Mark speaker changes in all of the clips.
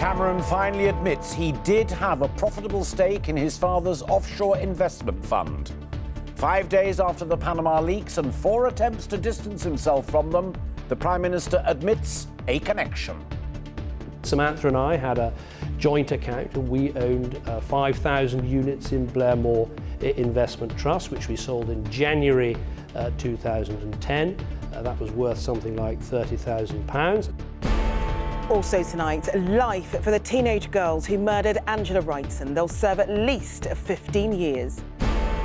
Speaker 1: Cameron finally admits he did have a profitable stake in his father's offshore investment fund. 5 days after the Panama leaks and 4 attempts to distance himself from them, the Prime Minister admits a connection.
Speaker 2: Samantha and I had a joint account and we owned 5,000 units in Blairmore Investment Trust, which we sold in January 2010. That was worth something like £30,000.
Speaker 3: Also tonight, life for the teenage girls who murdered Angela Wrightson. They'll serve at least 15 years.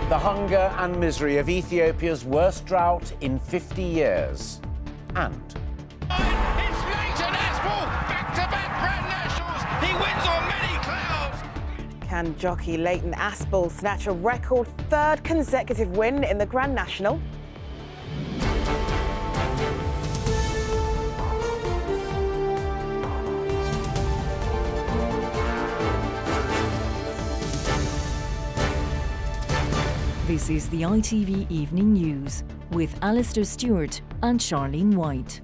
Speaker 1: The hunger and misery of Ethiopia's worst drought in 50 years. And
Speaker 4: it's Leighton Aspel, back-to-back Grand Nationals. He wins on many clouds.
Speaker 3: Can jockey Leighton Aspel snatch a record 3rd consecutive win in the Grand National?
Speaker 5: This is the ITV Evening News with Alistair Stewart and Charlene White.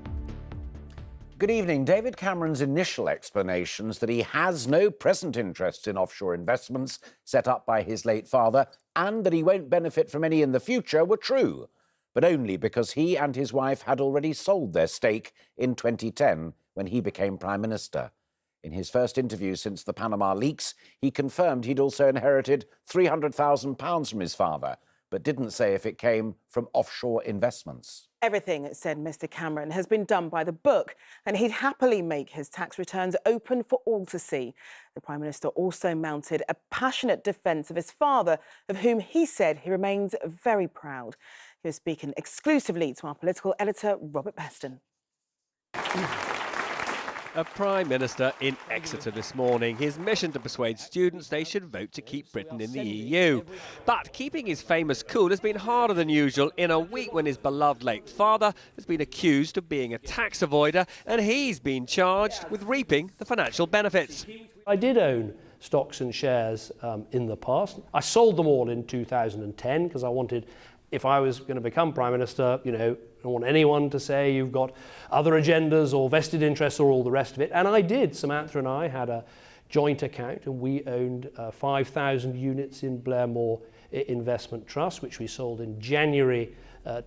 Speaker 1: good evening. David Cameron's initial explanations that he has no present interest in offshore investments set up by his late father and that he won't benefit from any in the future were true, but only because he and his wife had already sold their stake in 2010 when he became Prime Minister. In his first interview since the Panama leaks, he confirmed he'd also inherited £300,000 from his father, but didn't say if it came from offshore investments.
Speaker 3: Everything, said Mr Cameron, has been done by the book, and he'd happily make his tax returns open for all to see. The Prime Minister also mounted a passionate defence of his father, of whom he said he remains very proud. He was speaking exclusively to our political editor, Robert Peston.
Speaker 6: A Prime Minister in Exeter this morning. His mission to persuade students they should vote to keep Britain in the EU. But keeping his famous cool has been harder than usual in a week when his beloved late father has been accused of being a tax avoider and he's been charged with reaping the financial benefits.
Speaker 2: I did own stocks and shares in the past. I sold them all in 2010 because I wanted, if I was going to become Prime Minister, I don't want anyone to say you've got other agendas or vested interests or all the rest of it. And I did. Samantha and I had a joint account and we owned 5,000 units in Blairmore Investment Trust, which we sold in January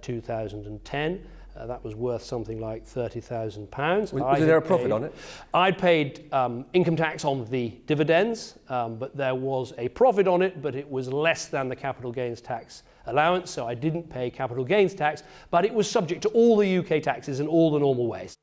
Speaker 2: 2010. That was worth something like £30,000.
Speaker 7: Was there a profit on it?
Speaker 2: I'd paid income tax on the dividends, but there was a profit on it, but it was less than the capital gains tax allowance, so I didn't pay capital gains tax, but it was subject to all the UK taxes in all the normal ways.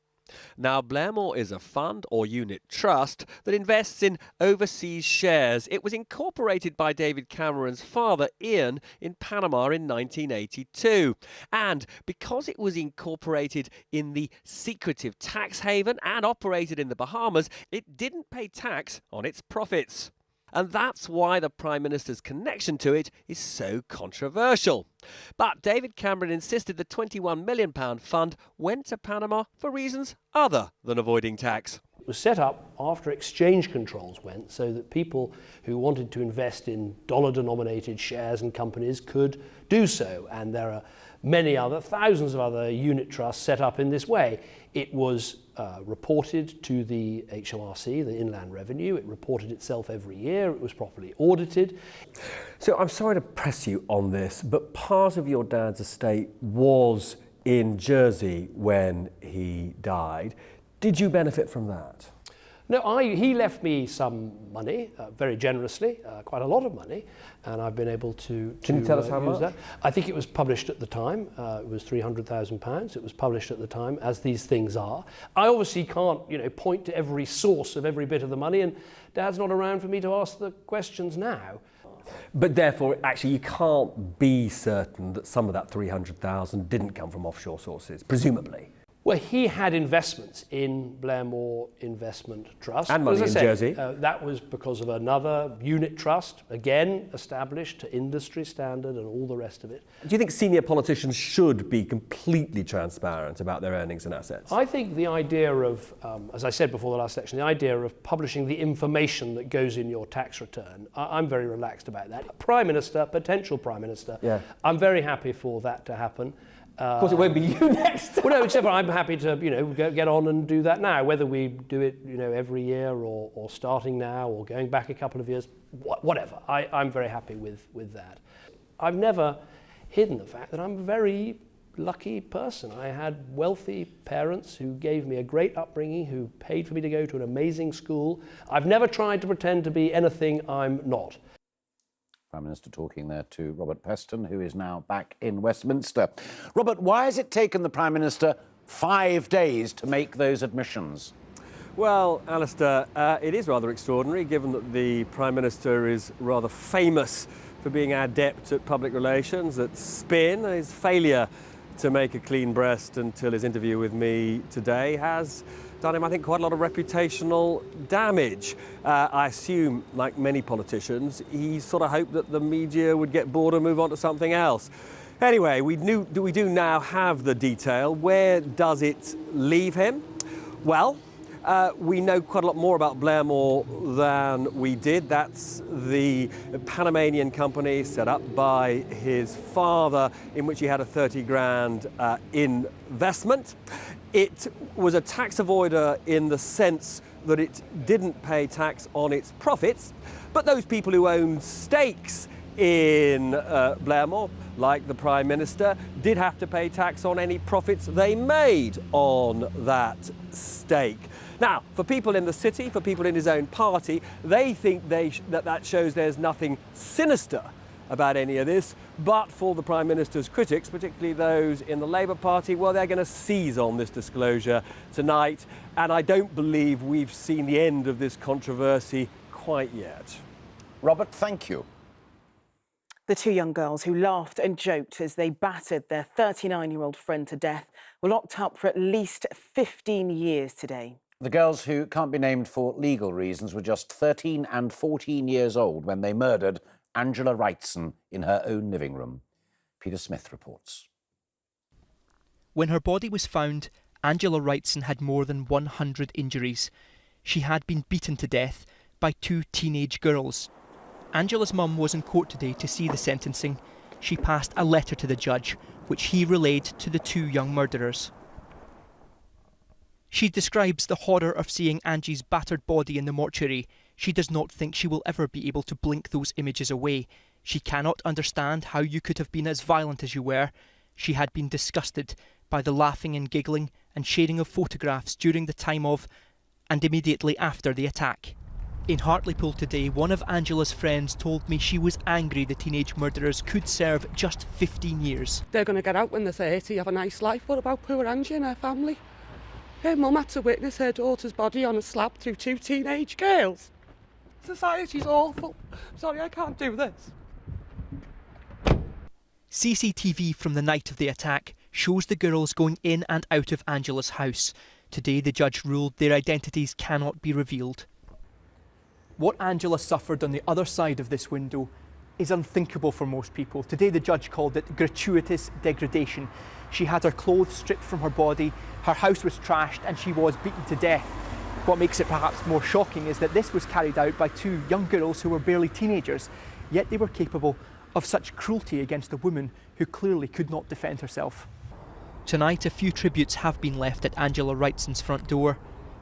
Speaker 6: Now, Blairmore is a fund or unit trust that invests in overseas shares. It was incorporated by David Cameron's father, Ian, in Panama in 1982. And because it was incorporated in the secretive tax haven and operated in the Bahamas, it didn't pay tax on its profits. And that's why the Prime Minister's connection to it is so controversial. But David Cameron insisted the £21 million fund went to Panama for reasons other than avoiding tax.
Speaker 2: It was set up after exchange controls went so that people who wanted to invest in dollar-denominated shares and companies could do so. And there are thousands of other unit trusts set up in this way. It was reported to the HMRC, the Inland Revenue. It reported itself every year. It was properly audited.
Speaker 7: So I'm sorry to press you on this, but part of your dad's estate was in Jersey when he died. Did you benefit from that?
Speaker 2: No, he left me some money, very generously, quite a lot of money, and I've been able to
Speaker 7: Can you tell us how much?
Speaker 2: That. I think it was published at the time. It was £300,000. It was published at the time, as these things are. I obviously can't, point to every source of every bit of the money, and Dad's not around for me to ask the questions now.
Speaker 7: But therefore, actually, you can't be certain that some of that 300,000 didn't come from offshore sources, presumably.
Speaker 2: Well, he had investments in Blairmore Investment Trust.
Speaker 7: And money in Jersey.
Speaker 2: That was because of another unit trust, again established to industry standard and all the rest of it.
Speaker 7: Do you think senior politicians should be completely transparent about their earnings and assets?
Speaker 2: I think the idea of, as I said before the last section, the idea of publishing the information that goes in your tax return, I'm very relaxed about that. Prime Minister, potential Prime Minister,
Speaker 7: yeah.
Speaker 2: I'm very happy for that to happen.
Speaker 7: Of course, it won't be you next.
Speaker 2: Well, no, except for I'm happy to, get on and do that now. Whether we do it, every year or starting now or going back a couple of years, whatever. I'm very happy with that. I've never hidden the fact that I'm a very lucky person. I had wealthy parents who gave me a great upbringing, who paid for me to go to an amazing school. I've never tried to pretend to be anything I'm not.
Speaker 1: Prime Minister talking there to Robert Peston, who is now back in Westminster. Robert, why has it taken the Prime Minister 5 days to make those admissions?
Speaker 7: Well, Alistair, it is rather extraordinary, given that the Prime Minister is rather famous for being adept at public relations, at spin. His failure to make a clean breast until his interview with me today has done him, I think, quite a lot of reputational damage. I assume, like many politicians, he sort of hoped that the media would get bored and move on to something else. Anyway, we do now have the detail. Where does it leave him? Well, we know quite a lot more about Blairmore than we did. That's the Panamanian company set up by his father, in which he had a 30 grand investment. It was a tax avoider in the sense that it didn't pay tax on its profits, but those people who owned stakes in Blairmore, like the Prime Minister, did have to pay tax on any profits they made on that stake. Now, for people in the city, for people in his own party, they think that shows there's nothing sinister about any of this, but for the Prime Minister's critics, particularly those in the Labour Party, well, they're going to seize on this disclosure tonight, and I don't believe we've seen the end of this controversy quite yet.
Speaker 1: Robert, thank you.
Speaker 3: The two young girls who laughed and joked as they battered their 39-year-old friend to death were locked up for at least 15 years today.
Speaker 1: The girls, who can't be named for legal reasons, were just 13 and 14 years old when they murdered Angela Wrightson in her own living room. Peter Smith reports.
Speaker 8: When her body was found, Angela Wrightson had more than 100 injuries. She had been beaten to death by two teenage girls. Angela's mum was in court today to see the sentencing. She passed a letter to the judge, which he relayed to the two young murderers. She describes the horror of seeing Angie's battered body in the mortuary. She does not think she will ever be able to blink those images away. She cannot understand how you could have been as violent as you were. She had been disgusted by the laughing and giggling and sharing of photographs during the time of and immediately after the attack. In Hartlepool today, one of Angela's friends told me she was angry the teenage murderers could serve just 15 years.
Speaker 9: They're going to get out when they're 30, have a nice life. What about poor Angie and her family? Her mum had to witness her daughter's body on a slab through two teenage girls. Society's awful. Sorry, I can't do this.
Speaker 8: CCTV from the night of the attack shows the girls going in and out of Angela's house. Today, the judge ruled their identities cannot be revealed. What Angela suffered on the other side of this window is unthinkable for most people. Today, the judge called it gratuitous degradation. She had her clothes stripped from her body, her house was trashed, and she was beaten to death. What makes it perhaps more shocking is that this was carried out by two young girls who were barely teenagers, yet they were capable of such cruelty against a woman who clearly could not defend herself. Tonight, a few tributes have been left at Angela Wrightson's front door,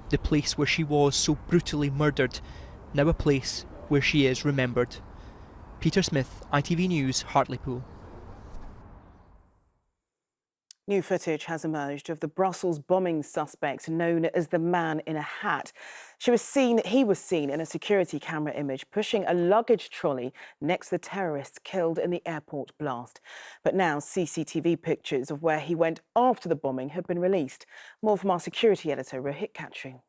Speaker 8: the place where she was so brutally murdered, now a place where she is remembered. Peter Smith, ITV News, Hartlepool.
Speaker 3: New footage has emerged of the Brussels bombing suspect known as the Man in a Hat. He was seen in a security camera image pushing a luggage trolley next to the terrorists killed in the airport blast. But now CCTV pictures of where he went after the bombing have been released. More from our security editor, Rohit Khatri.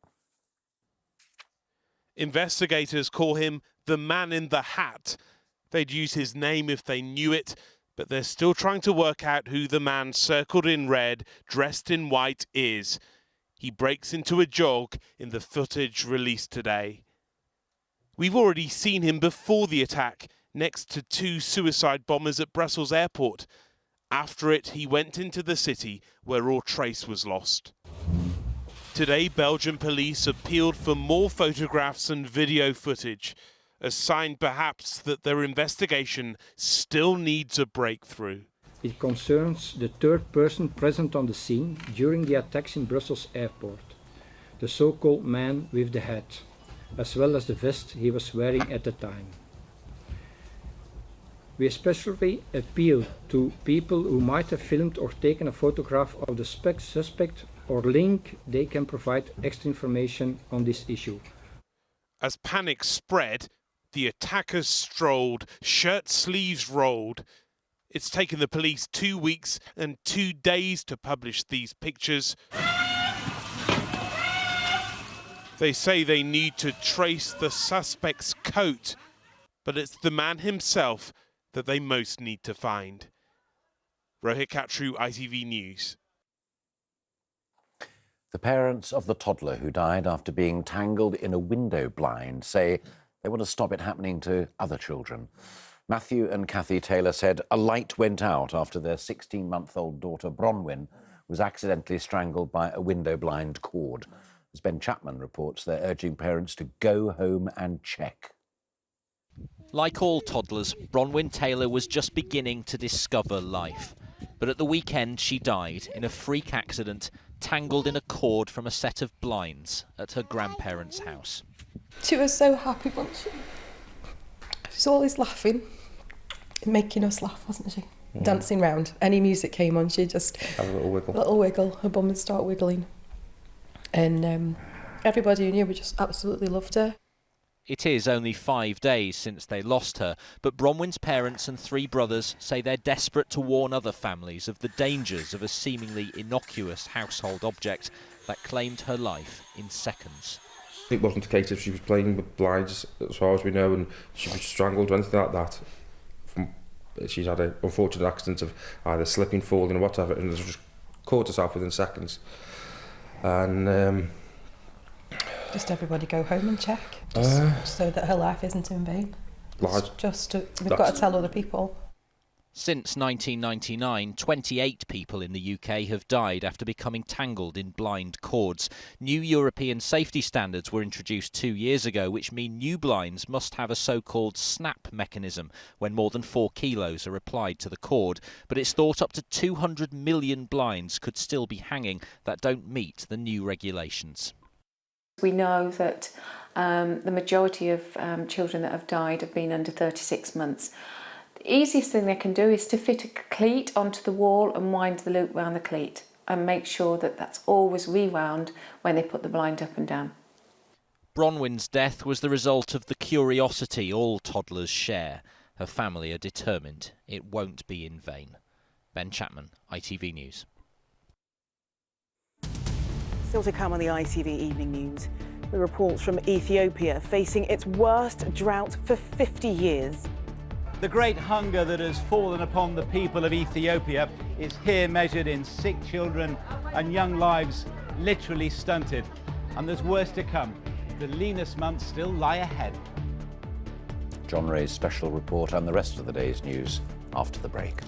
Speaker 10: Investigators call him the Man in the Hat. They'd use his name if they knew it, but they're still trying to work out who the man circled in red, dressed in white, is. He breaks into a jog in the footage released today. We've already seen him before the attack, next to two suicide bombers at Brussels airport. After it, he went into the city, where all trace was lost. Today, Belgian police appealed for more photographs and video footage, a sign perhaps that their investigation still needs a breakthrough.
Speaker 11: It concerns the third person present on the scene during the attacks in Brussels airport, the so-called man with the hat, as well as the vest he was wearing at the time. We especially appeal to people who might have filmed or taken a photograph of the suspect or link they can provide extra information on this issue.
Speaker 10: As panic spread, the attackers strolled, shirt sleeves rolled. It's taken the police 2 weeks and 2 days to publish these pictures. They say they need to trace the suspect's coat, but it's the man himself that they most need to find. Rohit Katru, ITV News.
Speaker 1: The parents of the toddler who died after being tangled in a window blind say they want to stop it happening to other children. Matthew and Kathy Taylor said a light went out after their 16-month-old daughter Bronwyn was accidentally strangled by a window blind cord. As Ben Chapman reports, they're urging parents to go home and check.
Speaker 12: Like all toddlers, Bronwyn Taylor was just beginning to discover life. But at the weekend, she died in a freak accident, tangled in a cord from a set of blinds at her grandparents' house.
Speaker 13: She was so happy once. She's always laughing, making us laugh, wasn't she? Mm. Dancing round. Any music came on, she'd just
Speaker 14: have a little wiggle.
Speaker 13: Little wiggle. Her bum would start wiggling. And everybody who knew her just absolutely loved her.
Speaker 12: It is only 5 days since they lost her, but Bronwyn's parents and 3 brothers say they're desperate to warn other families of the dangers of a seemingly innocuous household object that claimed her life in seconds.
Speaker 14: It wasn't a case of she was playing with blinds, as far as we know, and she was strangled or anything like that. She's had an unfortunate accident of either slipping, falling or whatever, and just caught herself within seconds. And
Speaker 13: just everybody go home and check, just so that her life isn't in vain. We've got to tell other people.
Speaker 12: Since 1999, 28 people in the UK have died after becoming tangled in blind cords. New European safety standards were introduced 2 years ago, which mean new blinds must have a so-called snap mechanism when more than 4 kilos are applied to the cord. But it's thought up to 200 million blinds could still be hanging that don't meet the new regulations.
Speaker 15: We know that the majority of children that have died have been under 36 months. The easiest thing they can do is to fit a cleat onto the wall and wind the loop around the cleat and make sure that that's always rewound when they put the blind up and down.
Speaker 12: Bronwyn's death was the result of the curiosity all toddlers share. Her family are determined it won't be in vain. Ben Chapman, ITV News.
Speaker 3: Still to come on the ITV Evening News, the reports from Ethiopia facing its worst drought for 50 years.
Speaker 16: The great hunger that has fallen upon the people of Ethiopia is here measured in sick children and young lives literally stunted. And there's worse to come. The leanest months still lie ahead.
Speaker 1: John Ray's special report and the rest of the day's news after the break.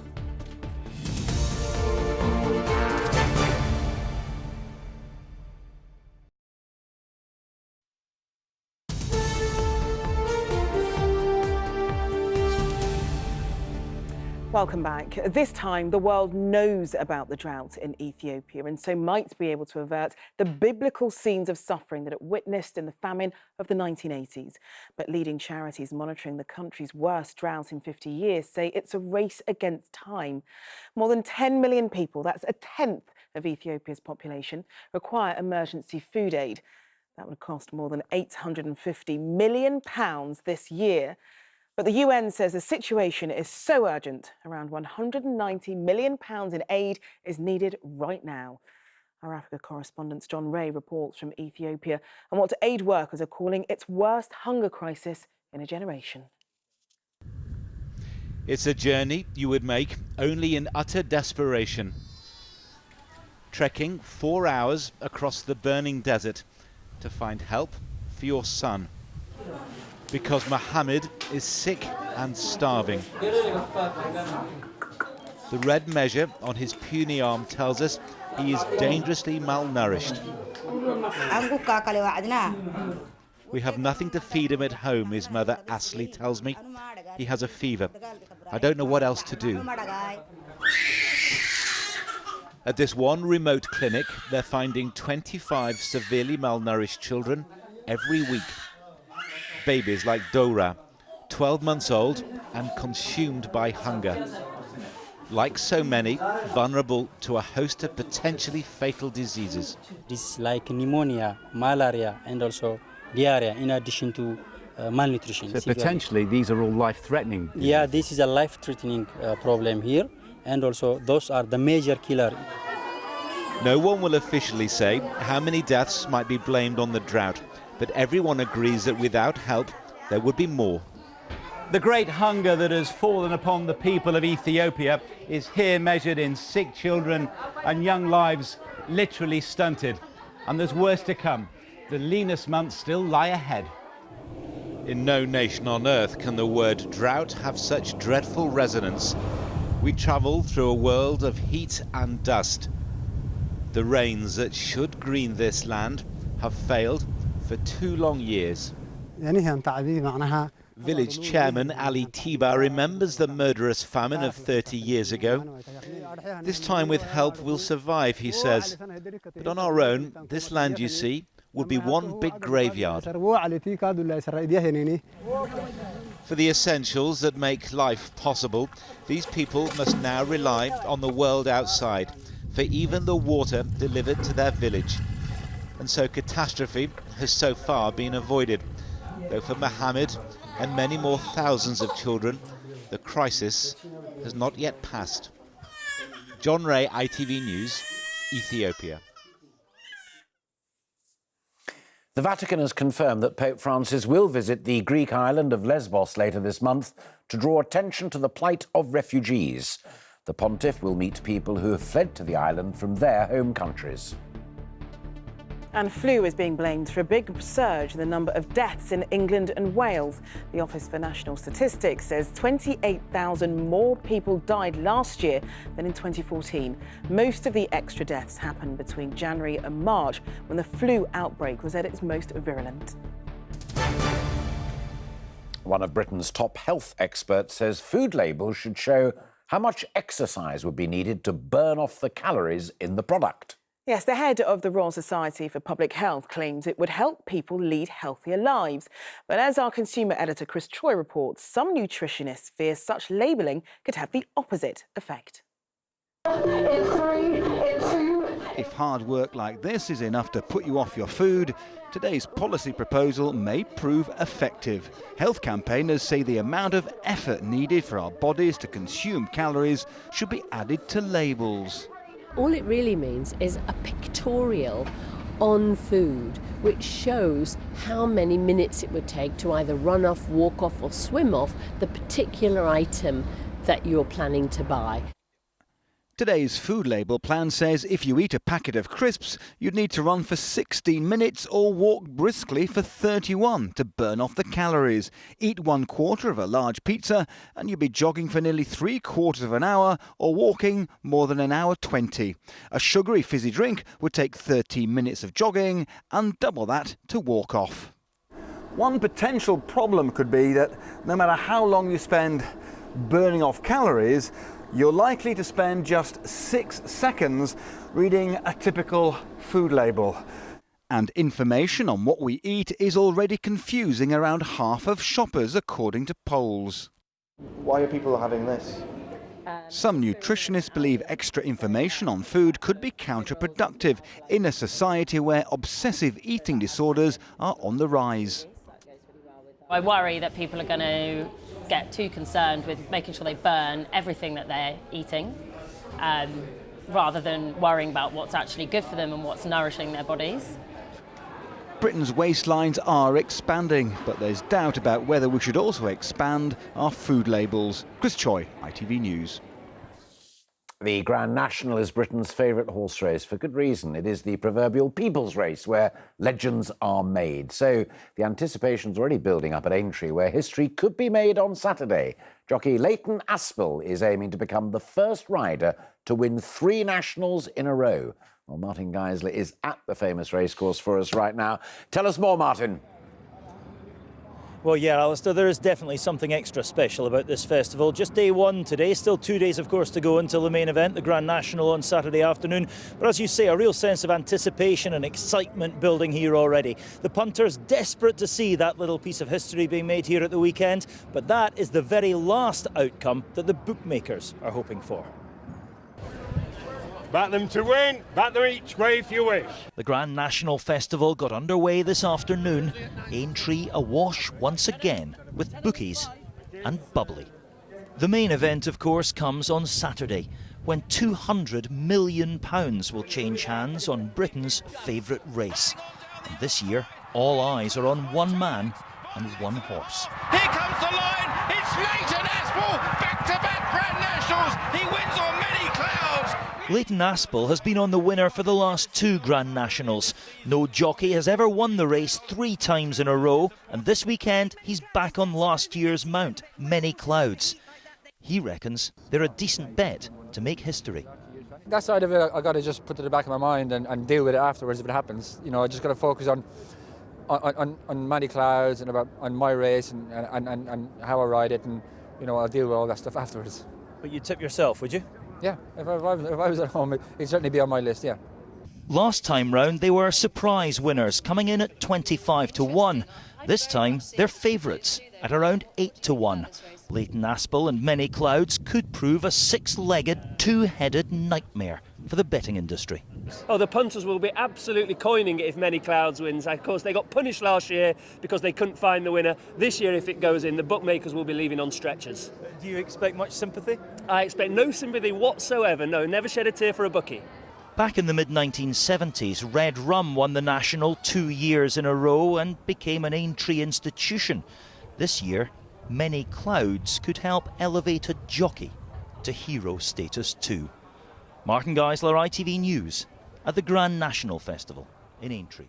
Speaker 3: Welcome back. This time, the world knows about the drought in Ethiopia and so might be able to avert the biblical scenes of suffering that it witnessed in the famine of the 1980s. But leading charities monitoring the country's worst drought in 50 years say it's a race against time. More than 10 million people, that's a tenth of Ethiopia's population, require emergency food aid. That would cost more than £850 million this year. But the UN says the situation is so urgent, around £190 million in aid is needed right now. Our Africa correspondent John Ray reports from Ethiopia on what aid workers are calling its worst hunger crisis in a generation.
Speaker 17: It's a journey you would make only in utter desperation. Trekking 4 hours across the burning desert to find help for your son. Because Mohammed is sick and starving. The red measure on his puny arm tells us he is dangerously malnourished. We have nothing to feed him at home, his mother Asli tells me. He has a fever. I don't know what else to do. At this one remote clinic, they're finding 25 severely malnourished children every week. Babies like Dora, 12 months old and consumed by hunger. Like so many, vulnerable to a host of potentially fatal diseases.
Speaker 18: This is like pneumonia, malaria and also diarrhea, in addition to malnutrition.
Speaker 16: So potentially these are all life-threatening?
Speaker 18: Yeah, this is a life-threatening problem here, and also those are the major killer.
Speaker 17: No one will officially say how many deaths might be blamed on the drought, but everyone agrees that without help there would be more.
Speaker 16: The great hunger that has fallen upon the people of Ethiopia is here measured in sick children and young lives literally stunted. And there's worse to come. The leanest months still lie ahead.
Speaker 17: In no nation on earth can the word drought have such dreadful resonance. We travel through a world of heat and dust. The rains that should green this land have failed for 2 long years. Village chairman Ali Tiba remembers the murderous famine of 30 years ago. This time with help we'll survive, he says. But on our own, this land, you see, would be one big graveyard. For the essentials that make life possible, these people must now rely on the world outside for even the water delivered to their village. And so catastrophe has so far been avoided. Though for Mohammed and many more thousands of children, the crisis has not yet passed. John Ray, ITV News, Ethiopia.
Speaker 1: The Vatican has confirmed that Pope Francis will visit the Greek island of Lesbos later this month to draw attention to the plight of refugees. The pontiff will meet people who have fled to the island from their home countries.
Speaker 3: And flu is being blamed for a big surge in the number of deaths in England and Wales. The Office for National Statistics says 28,000 more people died last year than in 2014. Most of the extra deaths happened between January and March, when the flu outbreak was at its most virulent.
Speaker 1: One of Britain's top health experts says food labels should show how much exercise would be needed to burn off the calories in the product.
Speaker 3: Yes, the head of the Royal Society for Public Health claims it would help people lead healthier lives. But as our consumer editor Chris Troy reports, some nutritionists fear such labelling could have the opposite effect.
Speaker 19: If hard work like this is enough to put you off your food, today's policy proposal may prove effective. Health campaigners say the amount of effort needed for our bodies to consume calories should be added to labels.
Speaker 20: All it really means is a pictorial on food which shows how many minutes it would take to either run off, walk off or swim off the particular item that you're planning to buy.
Speaker 19: Today's food label plan says if you eat a packet of crisps, you'd need to run for 16 minutes or walk briskly for 31 to burn off the calories. Eat 1/4 of a large pizza and you'd be jogging for nearly 3/4 of an hour or walking more than 1:20. A sugary fizzy drink would take 13 minutes of jogging and double that to walk off.
Speaker 21: One potential problem could be that no matter how long you spend burning off calories, you're likely to spend just 6 seconds reading a typical food label.
Speaker 19: And information on what we eat is already confusing around half of shoppers, according to polls.
Speaker 22: Why are people having this?
Speaker 19: Some nutritionists believe extra information on food could be counterproductive in a society where obsessive eating disorders are on the rise.
Speaker 23: I worry that people are going to get too concerned with making sure they burn everything that they're eating, rather than worrying about what's actually good for them and what's nourishing their bodies.
Speaker 19: Britain's waistlines are expanding, but there's doubt about whether we should also expand our food labels. Chris Choi, ITV News.
Speaker 1: The Grand National is Britain's favourite horse race for good reason. It is the proverbial people's race where legends are made. So the anticipation's already building up at Aintree, where history could be made on Saturday. Jockey Leighton Aspel is aiming to become the first rider to win 3 nationals in a row. Well, Martin Geisley is at the famous racecourse for us right now. Tell us more, Martin.
Speaker 4: Well, yeah, Alistair, there is definitely something extra special about this festival. Just day one today, still 2 days, of course, to go until the main event, the Grand National on Saturday afternoon. But as you say, a real sense of anticipation and excitement building here already. The punters desperate to see that little piece of history being made here at the weekend. But that is the very last outcome that the bookmakers are hoping for.
Speaker 5: Back them to win, back them each way if you wish.
Speaker 4: The Grand National Festival got underway this afternoon. Aintree awash once again with bookies and bubbly. The main event, of course, comes on Saturday, when £200 million will change hands on Britain's favourite race. And this year, all eyes are on one man and one horse.
Speaker 6: Here comes the line, it's Leighton Aspel, back-to-back Grand Nationals, he wins on many clouds.
Speaker 4: Leighton Aspel has been on the winner for the last 2 Grand Nationals. No jockey has ever won the race 3 times in a row, and this weekend he's back on last year's mount, Many Clouds. He reckons they're a decent bet to make history.
Speaker 24: That side of it I got to just put to the back of my mind and deal with it afterwards if it happens. You know, I just got to focus on Many Clouds and on my race and how I ride it, and you know, I'll deal with all that stuff afterwards.
Speaker 4: But you'd tip yourself, would you?
Speaker 24: Yeah, if I was at home, it'd certainly be on my list, yeah.
Speaker 4: Last time round, they were surprise winners, coming in at 25 to 1. This time, they're favourites at around 8 to 1. Leighton Aspel and Many Clouds could prove a 6-legged, 2-headed nightmare for the betting industry.
Speaker 2: Oh, the punters will be absolutely coining it if Many Clouds wins. Of course, they got punished last year because they couldn't find the winner. This year, if it goes in, the bookmakers will be leaving on stretchers.
Speaker 4: Do you expect much sympathy?
Speaker 2: I expect no sympathy whatsoever. No, never shed a tear for a bookie.
Speaker 4: Back in the mid-1970s, Red Rum won the National 2 years in a row and became an Aintree institution. This year, Many Clouds could help elevate a jockey to hero status too. Martin Geisler, ITV News, at the Grand National Festival in Aintree.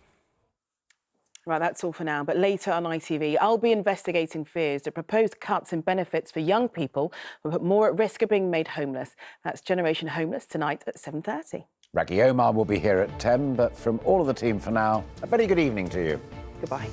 Speaker 3: Right, that's all for now. But later on ITV, I'll be investigating fears that proposed cuts in benefits for young people will put more at risk of being made homeless. That's Generation Homeless tonight at 7:30.
Speaker 1: Raggy Omar will be here at 10, but from all of the team for now, a very good evening to you.
Speaker 3: Goodbye.